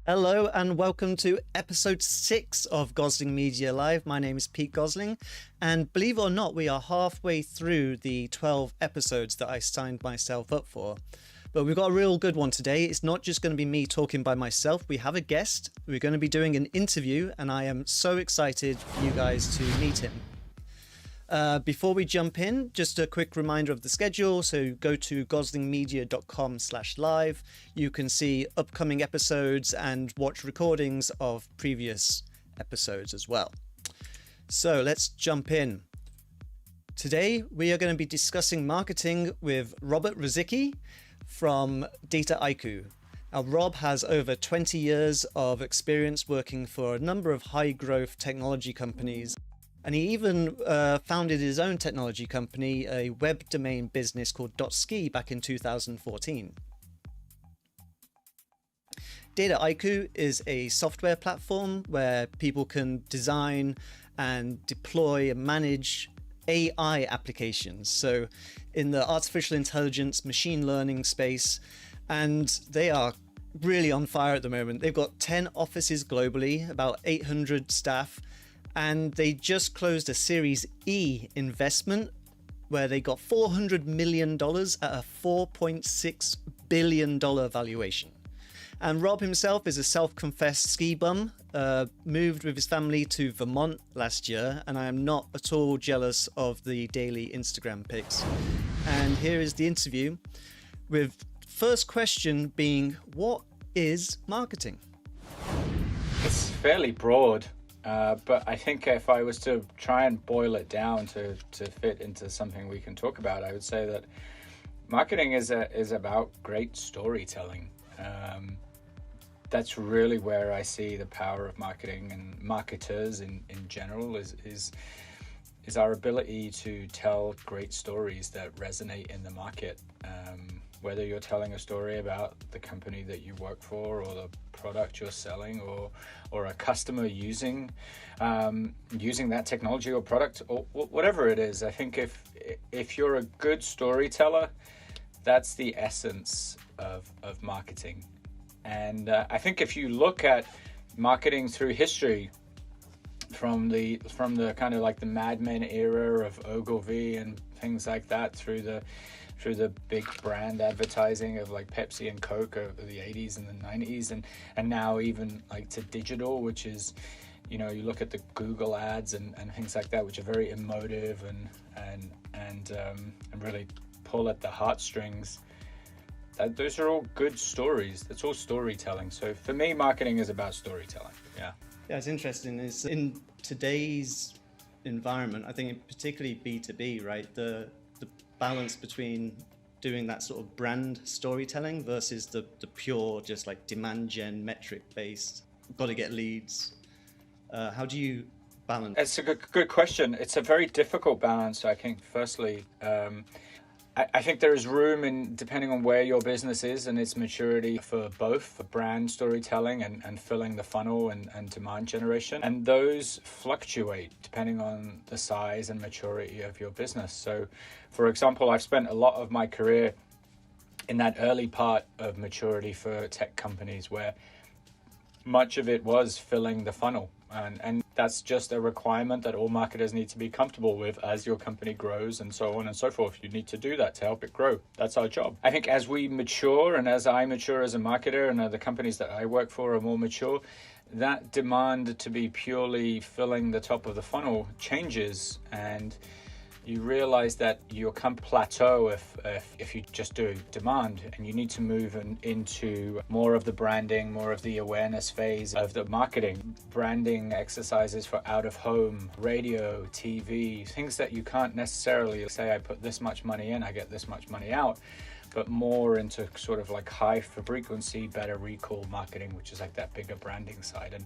Hello and welcome to episode 6 of Gosling Media Live. My name is Pete Gosling, and believe it or not, we are halfway through the 12 episodes that I signed myself up for. But we've got a real good one today. It's not just going to be me talking by myself. We have a guest. We're going to be doing an interview, and I am so excited for you guys to meet him. Before we jump in, just a quick reminder of the schedule. So go to goslingmedia.com/live. You can see upcoming episodes and watch recordings of previous episodes as well. So let's jump in. Today, we are going to be discussing marketing with Rob Rozicki from Dataiku. Now, Rob has over 20 years of experience working for a number of high-growth technology companies. And he even founded his own technology company, a web domain business called .ski back in 2014. Dataiku is a software platform where people can design and deploy and manage AI applications. So in the artificial intelligence, machine learning space, and they are really on fire at the moment. They've got 10 offices globally, about 800 staff, and they just closed a Series E investment where they got $400 million at a $4.6 billion valuation. And Rob himself is a self-confessed ski bum, moved with his family to Vermont last year, and I am not at all jealous of the daily Instagram pics. And here is the interview, with first question being, what is marketing? It's fairly broad. But I think if I was to try and boil it down to fit into something we can talk about, I would say that marketing is about great storytelling. That's really where I see the power of marketing and marketers in general is our ability to tell great stories that resonate in the market. Whether you're telling a story about the company that you work for, or the product you're selling, or a customer using that technology or product, or whatever it is. I think if you're a good storyteller, that's the essence of marketing. And I think if you look at marketing through history, from the kind of like the Mad Men era of Ogilvy and things like that, through the big brand advertising of like Pepsi and Coke over the 80s and the 90s, and now even like to digital, which is, you look at the Google ads and things like that, which are very emotive and really pull at the heartstrings. Those are all good stories. That's all storytelling. So for me, marketing is about storytelling. Yeah, it's interesting. It's in today's environment, I think particularly B2B, right? The balance between doing that sort of brand storytelling versus the pure just like demand gen metric based, got to get leads. How do you balance? It's a good question. It's a very difficult balance. I think firstly, I think there is room in, depending on where your business is and its maturity, for both, for brand storytelling and filling the funnel and demand generation. And those fluctuate depending on the size and maturity of your business. So, for example, I've spent a lot of my career in that early part of maturity for tech companies where much of it was filling the funnel. And that's just a requirement that all marketers need to be comfortable with as your company grows, and so on and so forth. You need to do that to help it grow. That's our job. I think as we mature, and as I mature as a marketer, and the companies that I work for are more mature, that demand to be purely filling the top of the funnel changes, and you realize that you'll come plateau if you just do demand, and you need to move into more of the branding, more of the awareness phase of the marketing. Branding exercises for out of home, radio, TV, things that you can't necessarily say, I put this much money in, I get this much money out, but more into sort of like high frequency, better recall marketing, which is like that bigger branding side. And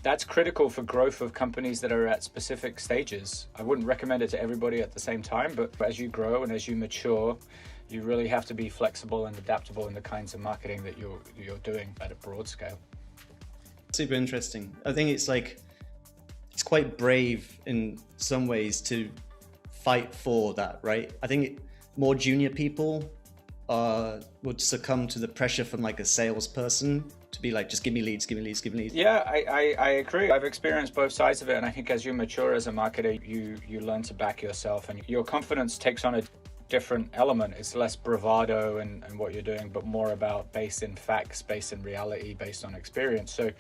that's critical for growth of companies that are at specific stages. I wouldn't recommend it to everybody at the same time, but as you grow and as you mature, you really have to be flexible and adaptable in the kinds of marketing that you're doing at a broad scale. Super interesting. I think it's quite brave in some ways to fight for that, right? I think more junior people would succumb to the pressure from like a salesperson to be like, just give me leads, give me leads, give me leads? Yeah, I agree. I've experienced both sides of it, and I think as you mature as a marketer, you learn to back yourself, and your confidence takes on a different element. It's less bravado and what you're doing, but more about based in facts, based in reality, based on experience. So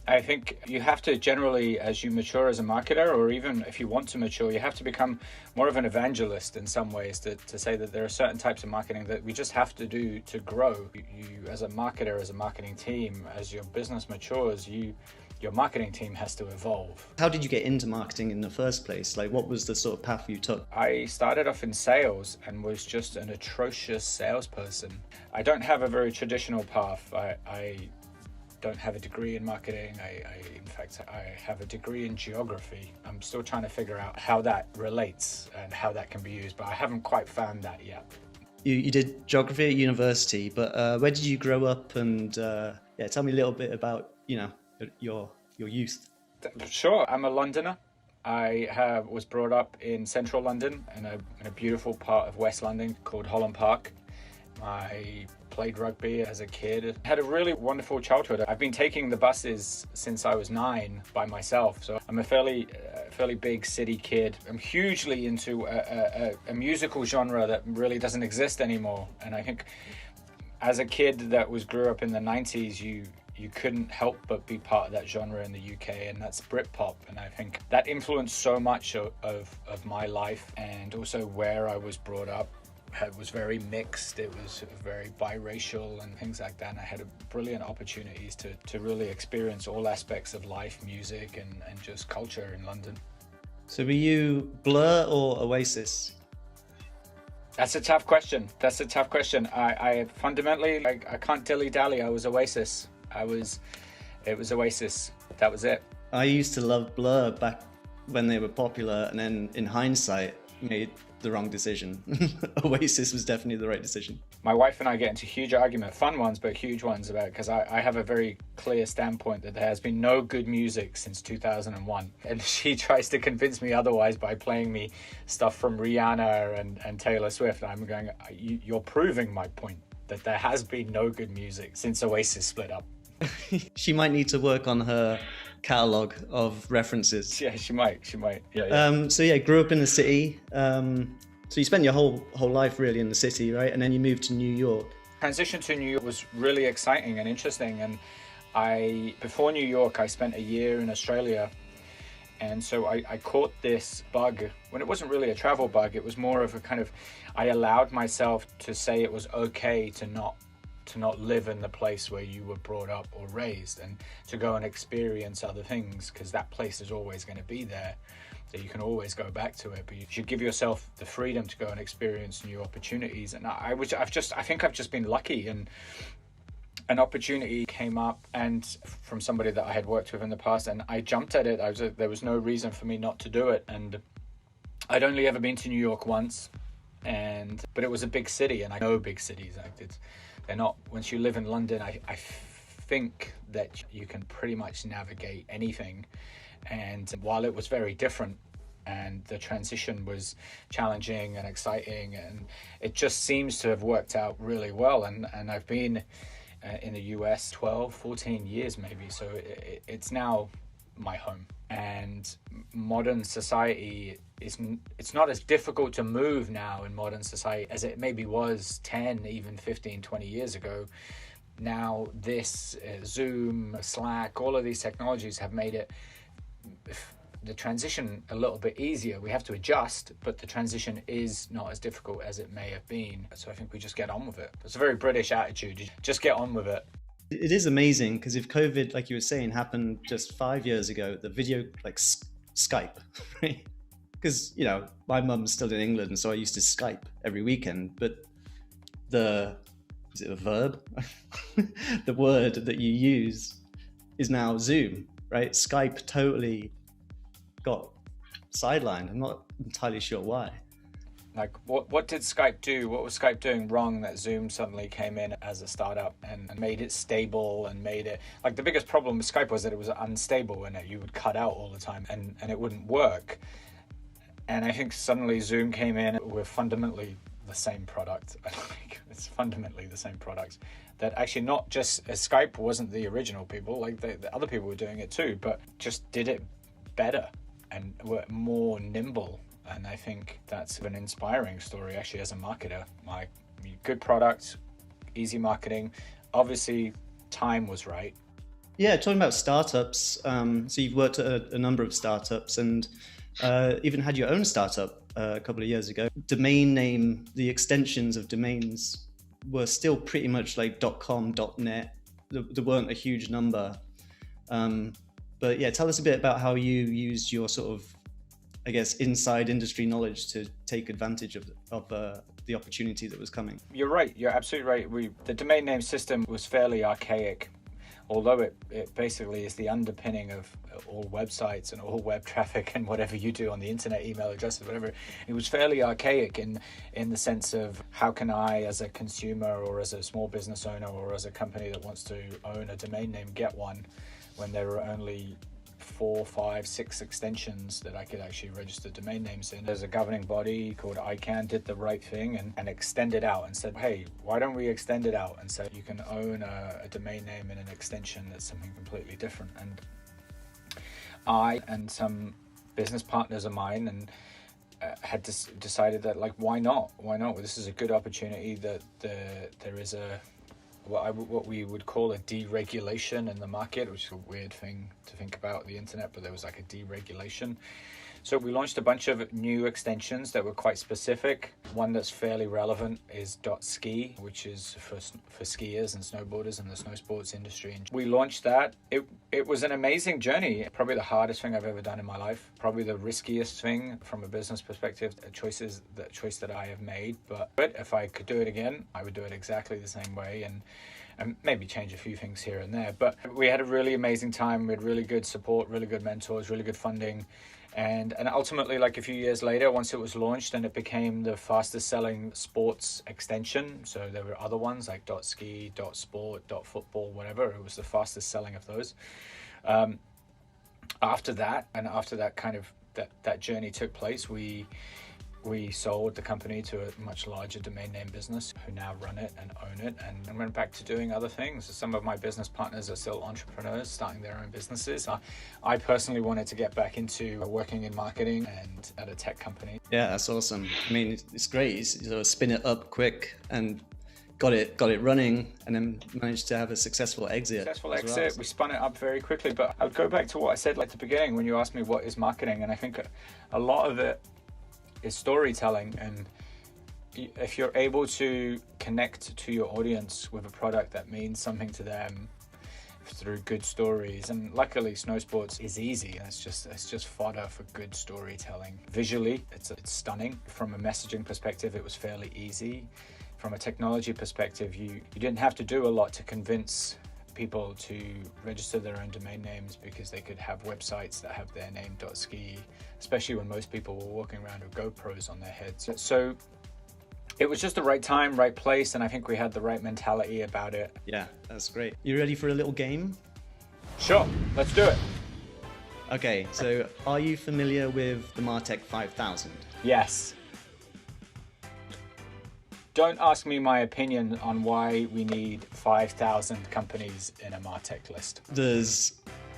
I think you have to generally, as you mature as a marketer, or even if you want to mature, you have to become more of an evangelist in some ways, to say that there are certain types of marketing that we just have to do to grow. You as a marketer, as a marketing team, as your business matures, your marketing team has to evolve. How did you get into marketing in the first place? Like, what was the sort of path you took? I started off in sales and was just an atrocious salesperson. I don't have a very traditional path. I don't have a degree in marketing. In fact, I have a degree in geography. I'm still trying to figure out how that relates and how that can be used, but I haven't quite found that yet. You did geography at university, but where did you grow up? And tell me a little bit about, your youth. Sure, I'm a Londoner. I was brought up in central London in a beautiful part of West London called Holland Park. I played rugby as a kid. Had a really wonderful childhood. I've been taking the buses since I was 9 by myself, so I'm a fairly big city kid. I'm hugely into a musical genre that really doesn't exist anymore, and I think as a kid that grew up in the 90s, you couldn't help but be part of that genre in the UK, and that's Britpop. And I think that influenced so much of my life, and also where I was brought up. It was very mixed, it was very biracial and things like that, and I had brilliant opportunities to really experience all aspects of life, music and just culture in London. So were you Blur or Oasis? That's a tough question. I fundamentally, I can't dilly-dally. I was Oasis. It was Oasis. That was it. I used to love Blur back when they were popular, and then in hindsight made the wrong decision. Oasis was definitely the right decision. My wife and I get into huge argument, fun ones, but huge ones, about, because I have a very clear standpoint that there has been no good music since 2001. And she tries to convince me otherwise by playing me stuff from Rihanna and Taylor Swift. And I'm going, you're proving my point that there has been no good music since Oasis split up. She might need to work on her catalog of references. Yeah, she might. Yeah. Grew up in the city. So you spent your whole life really in the city, right? And then you moved to New York. Transition to New York was really exciting and interesting. And before New York, I spent a year in Australia. And so I caught this bug when it wasn't really a travel bug. It was more of a kind of, I allowed myself to say it was okay to not live in the place where you were brought up or raised, and to go and experience other things, because that place is always going to be there. So you can always go back to it, but you should give yourself the freedom to go and experience new opportunities. And I think I've just been lucky, and an opportunity came up, and from somebody that I had worked with in the past, and I jumped at it. There was no reason for me not to do it, and I'd only ever been to New York once, but it was a big city, and I know big cities. They're not. Once you live in London, I think that you can pretty much navigate anything. And while it was very different, and the transition was challenging and exciting, and it just seems to have worked out really well. And I've been in the US 12, 14 years maybe, so it's now my home. And modern society it's not as difficult to move now in modern society as it maybe was 10, even 15, 20 years ago. Now this Zoom, Slack, all of these technologies have made it the transition a little bit easier. We have to adjust, but the transition is not as difficult as it may have been. So I think we just get on with it. It's a very British attitude. Just get on with it. It is amazing, because if COVID, like you were saying, happened just 5 years ago, the video, like Skype, right? Because, my mum's still in England, so I used to Skype every weekend, but is it a verb? The word that you use is now Zoom, right? Skype totally got sidelined. I'm not entirely sure why. Like, what did Skype do? What was Skype doing wrong that Zoom suddenly came in as a startup and made it stable, and made it, like, the biggest problem with Skype was that it was unstable, and you would cut out all the time and it wouldn't work. And I think suddenly Zoom came in with fundamentally the same product. It's fundamentally the same product. That actually not just Skype wasn't the original people, like the other people were doing it too, but just did it better and were more nimble. And I think that's an inspiring story actually as a marketer. Like, good product, easy marketing. Obviously, time was right. Yeah, talking about startups. So you've worked at a number of startups and even had your own startup a couple of years ago. Domain name, the extensions of domains were still pretty much like .com, .net. There weren't a huge number. But yeah, tell us a bit about how you used your sort of, I guess, inside industry knowledge to take advantage of the opportunity that was coming. You're right. You're absolutely right. The domain name system was fairly archaic, although it basically is the underpinning of all websites and all web traffic and whatever you do on the internet, email addresses, whatever. It was fairly archaic in the sense of how can I, as a consumer or as a small business owner or as a company that wants to own a domain name, get one when there are only 4, 5, 6 extensions that I could actually register domain names in. There's a governing body called ICANN did the right thing and extended out and said, hey, why don't we extend it out and say you can own a domain name and an extension that's something completely different. And I and some business partners of mine and had decided that, like, why not? Well, this is a good opportunity that there is what we would call a deregulation in the market, which is a weird thing to think about the internet, but there was like a deregulation. So we launched a bunch of new extensions that were quite specific. One that's fairly relevant is .ski, which is for skiers and snowboarders in the snow sports industry. And we launched that. It was an amazing journey. Probably the hardest thing I've ever done in my life. Probably the riskiest thing from a business perspective, the choice that I have made. But if I could do it again, I would do it exactly the same way and maybe change a few things here and there. But we had a really amazing time. We had really good support, really good mentors, really good funding. And ultimately, like a few years later, once it was launched and it became the fastest selling sports extension, so there were other ones like .ski, .sport, .football, whatever, it was the fastest selling of those. After that kind of that journey took place, we sold the company to a much larger domain name business who now run it and own it and went back to doing other things. Some of my business partners are still entrepreneurs starting their own businesses. I personally wanted to get back into working in marketing and at a tech company. Yeah, that's awesome. I mean, it's great. You sort of spin it up quick and got it running and then managed to have a successful exit. We spun it up very quickly. But I would go back to what I said like at the beginning when you asked me what is marketing, and I think a lot of it is storytelling. And if you're able to connect to your audience with a product that means something to them through good stories, and luckily snow sports is easy, it's just fodder for good storytelling. Visually it's stunning. From a messaging perspective, it was fairly easy. From a technology perspective, you didn't have to do a lot to convince people to register their own domain names, because they could have websites that have their name .ski, especially when most people were walking around with GoPros on their heads. So it was just the right time, right place, and I think we had the right mentality about it. Yeah, that's great. You ready for a little game? Sure, let's do it. Okay, so are you familiar with the martech 5000? Yes. Don't ask me my opinion on why we need 5,000 companies in a martech list. There's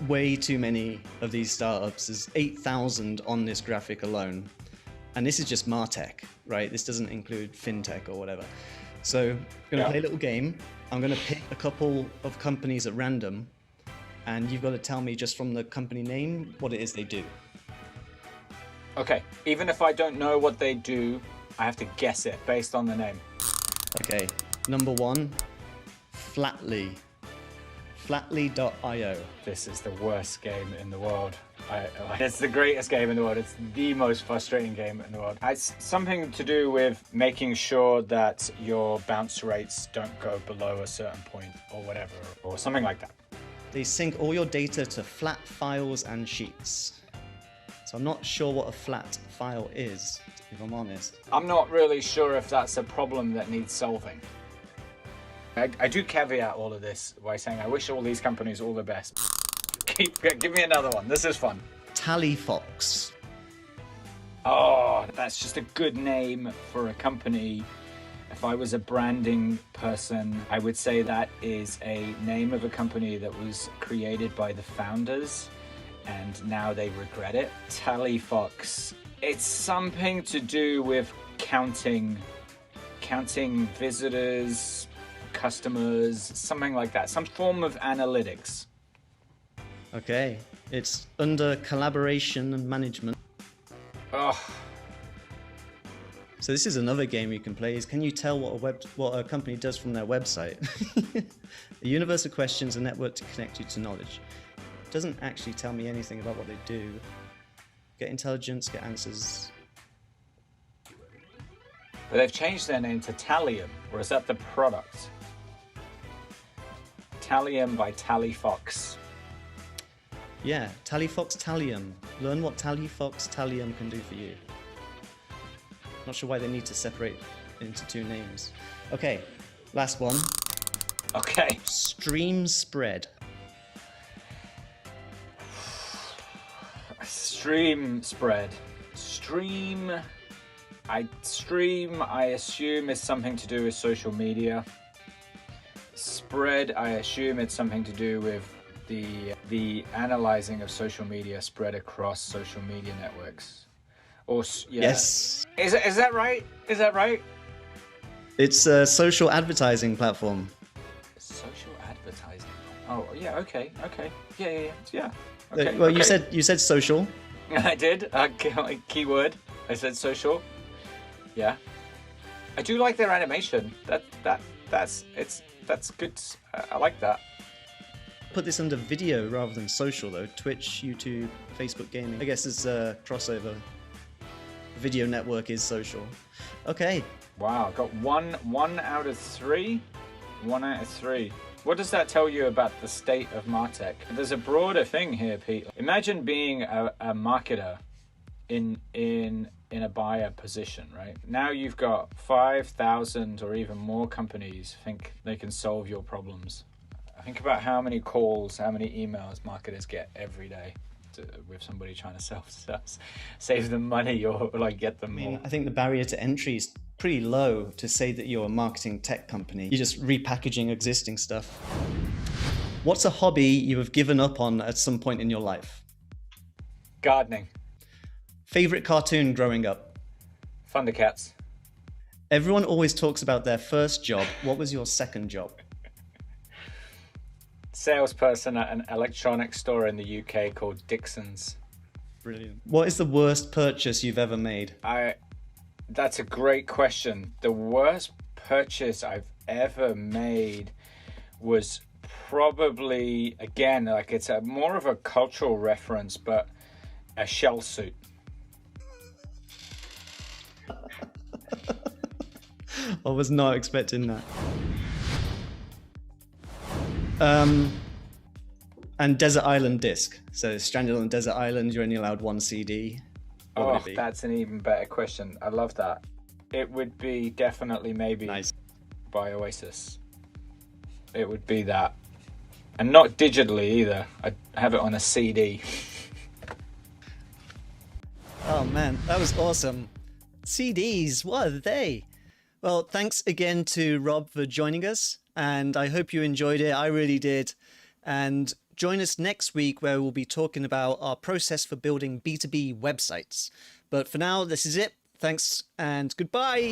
way too many of these startups. There's 8,000 on this graphic alone. And this is just martech, right? This doesn't include fintech or whatever. So I'm going to play a little game. I'm going to pick a couple of companies at random, and you've got to tell me just from the company name what it is they do. Okay, even if I don't know what they do, I have to guess it based on the name. Okay, number one, Flatly. Flatly.io. This is the worst game in the world. It's the greatest game in the world. It's the most frustrating game in the world. It's something to do with making sure that your bounce rates don't go below a certain point or whatever, or something like that. They sync all your data to flat files and sheets. So I'm not sure what a flat file is, if I'm honest. I'm not really sure if that's a problem that needs solving. I do caveat all of this by saying I wish all these companies all the best. Give me another one. This is fun. Tallyfox. Oh, that's just a good name for a company If I was a branding person, I would say that is a name of a company that was created by the founders and now they regret it. TallyFox. It's something to do with counting visitors, customers, something like that. Some form of analytics. Okay. It's under collaboration and management. Oh. So this is another game you can play. Is can you tell what a company does from their website? A universe of questions, a network to connect you to knowledge. It doesn't actually tell me anything about what they do. Get intelligence, get answers. But they've changed their name to Talium, or is that the product? Talium by TallyFox. Yeah, TallyFox Talium. Learn what TallyFox Talium can do for you. Not sure why they need to separate into two names. Okay, last one. Okay. Stream spread. Stream spread. I assume is something to do with social media. Spread, I assume it's something to do with the analyzing of social media spread across social media networks. Or yeah. Yes. Is that right? Is that right? It's a social advertising platform. Social advertising. Oh yeah. Okay. Yeah. Okay. Well, okay. you said social. I did. Keyword. I said social. Yeah. I do like their animation. That's good. I like that. Put this under video rather than social though. Twitch, YouTube, Facebook gaming. I guess it's a crossover. Video network is social. Okay. Wow, got one out of three. 1 out of 3. What does that tell you about the state of martech? There's a broader thing here, Pete. Imagine being a marketer in a buyer position, right? Now you've got 5,000 or even more companies think they can solve your problems. Think about how many calls, how many emails marketers get every day with somebody trying to save them money or like get them more. I think the barrier to entry is pretty low to say that you're a marketing tech company. You're just repackaging existing stuff. What's a hobby you have given up on at some point in your life? Gardening. Favorite cartoon growing up? Thundercats. Everyone always talks about their first job. What was your second job? Salesperson at an electronics store in the UK called Dixon's. Brilliant. What is the worst purchase you've ever made? That's a great question. The worst purchase I've ever made was probably, again, like it's more of a cultural reference, but a shell suit. I was not expecting that. And Desert Island disc. So stranded on Desert Island, you're only allowed one CD. Oh, that's an even better question. I love that. It would be definitely maybe Nice. by Oasis. It would be that. And not digitally either. I have it on a CD. Oh man, that was awesome. CDs, what are they? Well, thanks again to Rob for joining us, and I hope you enjoyed it. I really did. And join us next week where we'll be talking about our process for building B2B websites. But for now, this is it. Thanks and goodbye.